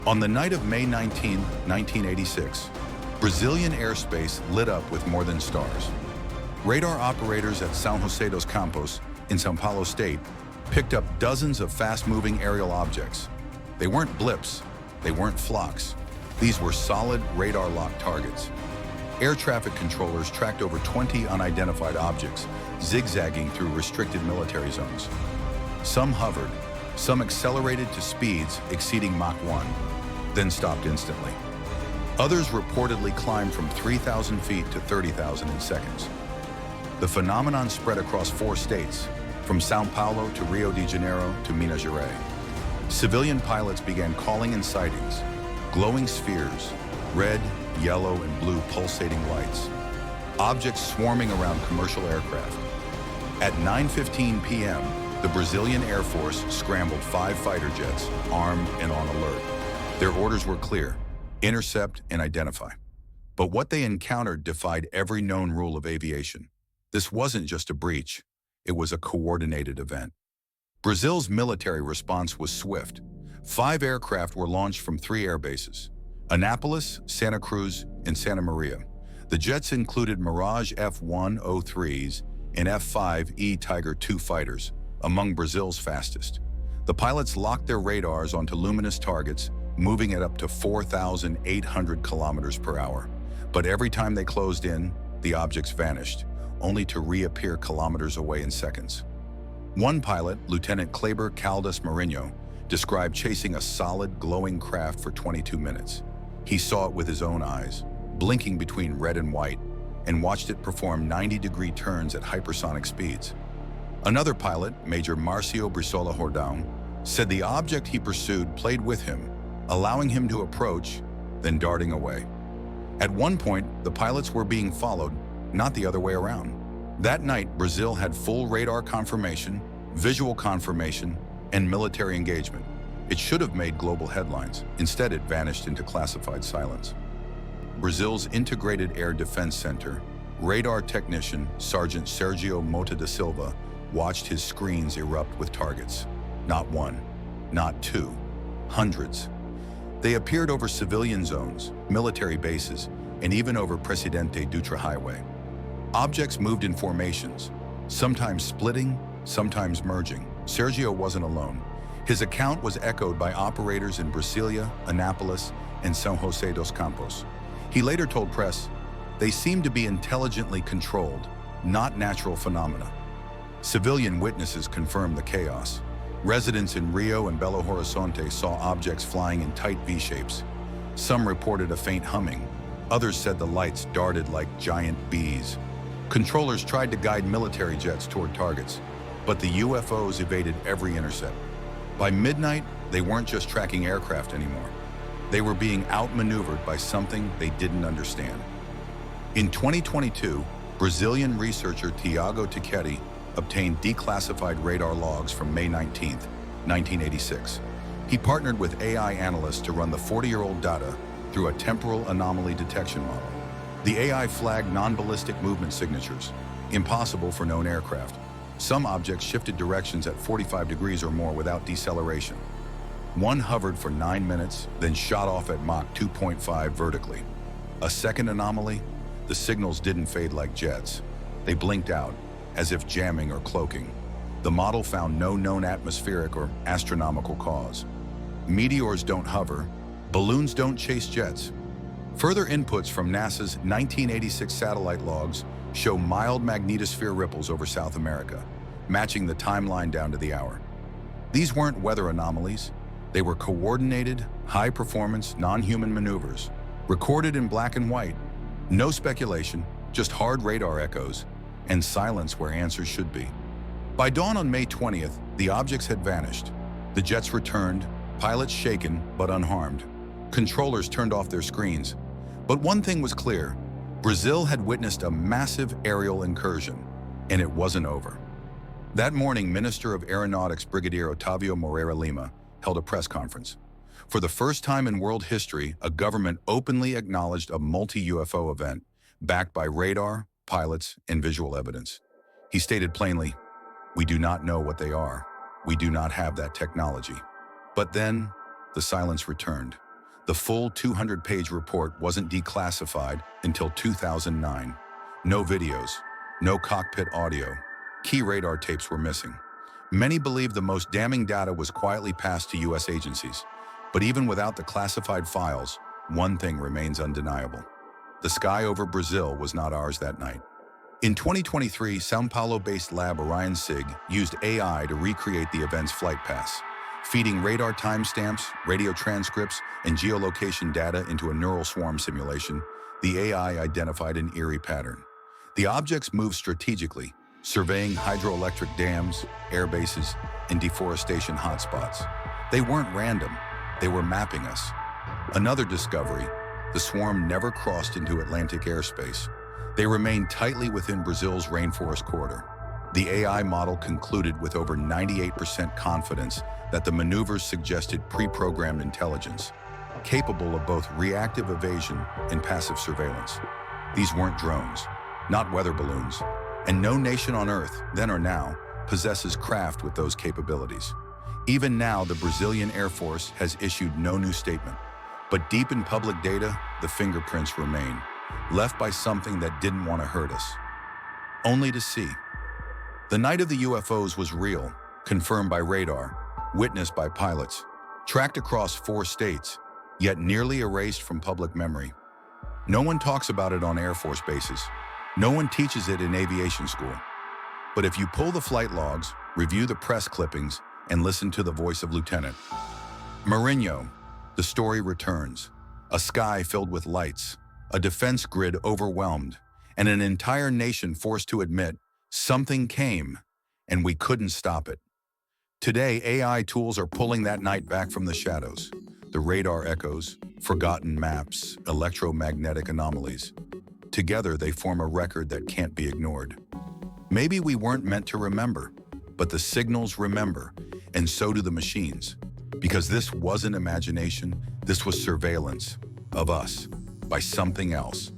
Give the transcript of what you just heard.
On the night of May 19, 1986, Brazilian airspace lit up with more than stars. Radar operators at São José dos Campos in São Paulo state picked up dozens of fast-moving aerial objects. They weren't blips, they weren't flocks. These were solid radar-locked targets. Air traffic controllers tracked over 20 unidentified objects, zigzagging through restricted military zones. Some hovered, some accelerated to speeds exceeding Mach 1, then stopped instantly. Others reportedly climbed from 3,000 feet to 30,000 in seconds. The phenomenon spread across 4 states, from São Paulo to Rio de Janeiro to Minas Gerais. Civilian pilots began calling in sightings, glowing spheres, red, yellow, and blue pulsating lights, objects swarming around commercial aircraft. At 9:15 p.m., the Brazilian Air Force scrambled 5 fighter jets, armed and on alert. Their orders were clear: intercept and identify. But what they encountered defied every known rule of aviation. This wasn't just a breach, it was a coordinated event. Brazil's military response was swift. 5 aircraft were launched from 3 airbases: Anápolis, Santa Cruz, and Santa Maria. The jets included Mirage F-103s and F-5E Tiger II fighters, among Brazil's fastest. The pilots locked their radars onto luminous targets, moving at up to 4,800 kilometers per hour. But every time they closed in, the objects vanished, only to reappear kilometers away in seconds. One pilot, Lieutenant Kleber Caldas Marinho, described chasing a solid, glowing craft for 22 minutes. He saw it with his own eyes, blinking between red and white, and watched it perform 90-degree turns at hypersonic speeds. Another pilot, Major Marcio Brizola Jordão, said the object he pursued played with him, allowing him to approach, then darting away. At one point, the pilots were being followed, not the other way around. That night, Brazil had full radar confirmation, visual confirmation, and military engagement. It should have made global headlines. Instead, it vanished into classified silence. Brazil's Integrated Air Defense Center, radar technician Sergeant Sergio Mota da Silva watched his screens erupt with targets. Not one, not two, hundreds. They appeared over civilian zones, military bases, and even over Presidente Dutra Highway. Objects moved in formations, sometimes splitting, sometimes merging. Sergio wasn't alone. His account was echoed by operators in Brasilia, Anápolis, and São José dos Campos. He later told press, "They seem to be intelligently controlled, not natural phenomena." Civilian witnesses confirmed the chaos. Residents in Rio and Belo Horizonte saw objects flying in tight V-shapes. Some reported a faint humming. Others said the lights darted like giant bees. Controllers tried to guide military jets toward targets, but the UFOs evaded every intercept. By midnight, they weren't just tracking aircraft anymore. They were being outmaneuvered by something they didn't understand. In 2022, Brazilian researcher Tiago Tichetti obtained declassified radar logs from May 19, 1986. He partnered with AI analysts to run the 40-year-old data through a temporal anomaly detection model. The AI flagged non-ballistic movement signatures, impossible for known aircraft. Some objects shifted directions at 45 degrees or more without deceleration. One hovered for 9 minutes, then shot off at Mach 2.5 vertically. A second anomaly, the signals didn't fade like jets. They blinked out, as if jamming or cloaking. The model found no known atmospheric or astronomical cause. Meteors don't hover, balloons don't chase jets. Further inputs from NASA's 1986 satellite logs show mild magnetosphere ripples over South America, matching the timeline down to the hour. These weren't weather anomalies. They were coordinated, high-performance, non-human maneuvers, recorded in black and white. No speculation, just hard radar echoes, and silence where answers should be. By dawn on May 20th, the objects had vanished. The jets returned, pilots shaken but unharmed. Controllers turned off their screens. But one thing was clear: Brazil had witnessed a massive aerial incursion, and it wasn't over. That morning, Minister of Aeronautics Brigadier Otávio Moreira Lima held a press conference. For the first time in world history, a government openly acknowledged a multi-UFO event backed by radar, pilots, and visual evidence. He stated plainly, "We do not know what they are. We do not have that technology." But then, the silence returned. The full 200-page report wasn't declassified until 2009. No videos, no cockpit audio. Key radar tapes were missing. Many believe the most damning data was quietly passed to U.S. agencies. But even without the classified files, one thing remains undeniable. The sky over Brazil was not ours that night. In 2023, São Paulo-based lab OrionSig used AI to recreate the event's flight paths, feeding radar timestamps, radio transcripts, and geolocation data into a neural swarm simulation. The AI identified an eerie pattern. The objects moved strategically, surveying hydroelectric dams, airbases, and deforestation hotspots. They weren't random, they were mapping us. Another discovery: the swarm never crossed into Atlantic airspace. They remained tightly within Brazil's rainforest corridor. The AI model concluded with over 98% confidence that the maneuvers suggested pre-programmed intelligence, capable of both reactive evasion and passive surveillance. These weren't drones, not weather balloons, and no nation on Earth, then or now, possesses craft with those capabilities. Even now, the Brazilian Air Force has issued no new statement. But deep in public data, the fingerprints remain, left by something that didn't want to hurt us. Only to see. The night of the UFOs was real, confirmed by radar, witnessed by pilots, tracked across 4 states, yet nearly erased from public memory. No one talks about it on Air Force bases. No one teaches it in aviation school. But if you pull the flight logs, review the press clippings, and listen to the voice of Lieutenant Marinho, the story returns. A sky filled with lights, a defense grid overwhelmed, and an entire nation forced to admit something came, and we couldn't stop it. Today, AI tools are pulling that night back from the shadows. The radar echoes, forgotten maps, electromagnetic anomalies. Together, they form a record that can't be ignored. Maybe we weren't meant to remember, but the signals remember, and so do the machines. Because this wasn't imagination, this was surveillance of us by something else.